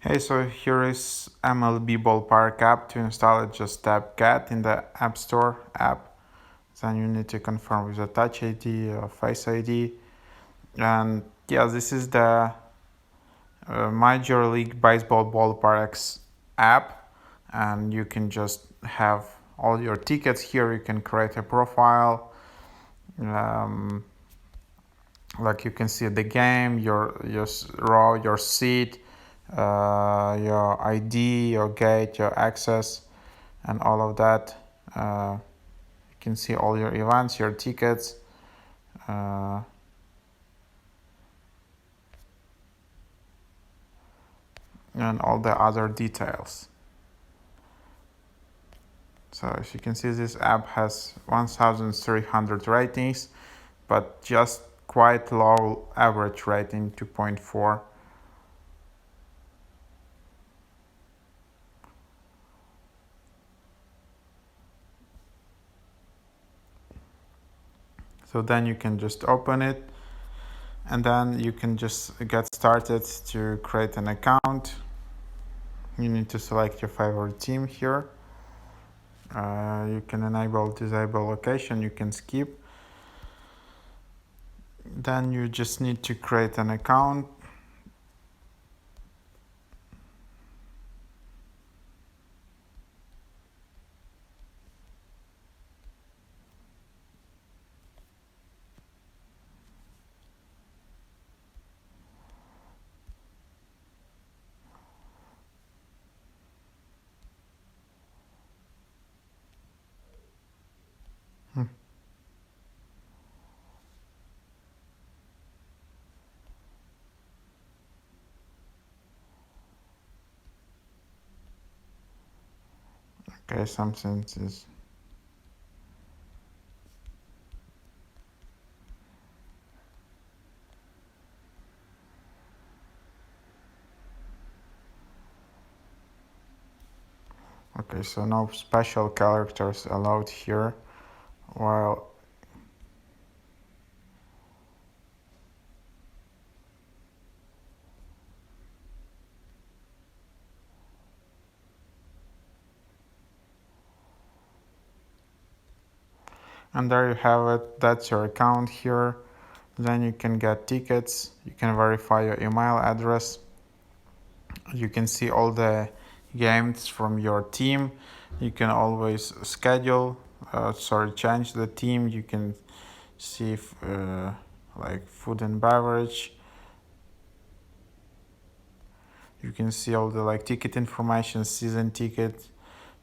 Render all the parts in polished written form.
Hey, so here is MLB Ballpark app. To install it, just tap Get in the App Store app. Then you need to confirm with a Touch ID or Face ID. And yeah, this is the Major League Baseball Ballparks app. And you can just have all your tickets here. You can create a profile. Like you can see the game, your row, your seat, your ID, your gate, your access, and all of that. You can see all your events, your tickets, and all the other details. So as you can see, this app has 1,300 ratings, but just quite low average rating, 2.4. So then you can just open it, and then you can just get started to create an account. You need to select your favorite team here. You can enable, disable location, you can skip. Then you just need to create an account. Okay, something is. Okay, so no special characters allowed here. While and there you have it, that's your account here. Then you can get tickets, you can verify your email address, you can see all the games from your team, you can always schedule, change the team, you can see if, like food and beverage, you can see all the like ticket information, season ticket,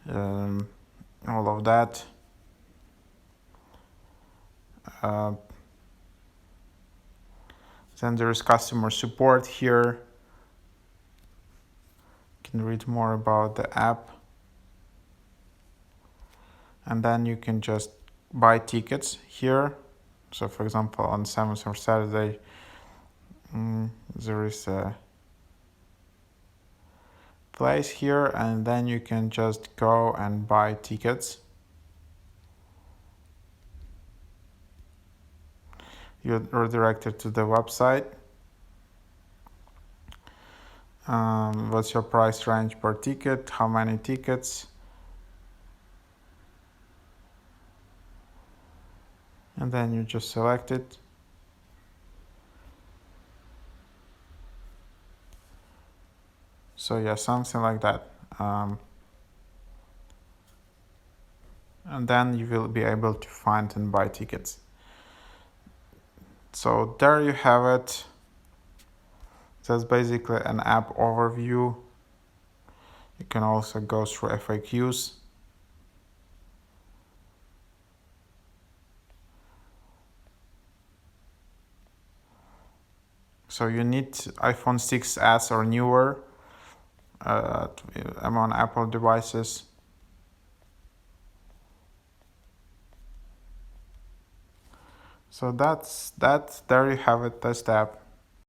all of that. Then there is customer support here. You can read more about the app. And then you can just buy tickets here. So for example, on 7th or Saturday, there is a place here, and then you can just go and buy tickets. You're redirected to the website. What's your price range per ticket? How many tickets? And then you just select it. So yeah, something like that. And then you will be able to find and buy tickets. So there you have it. That's basically an app overview. You can also go through FAQs. So you need iPhone 6s or newer. I'm on Apple devices. So that's that. There you have it. Test app.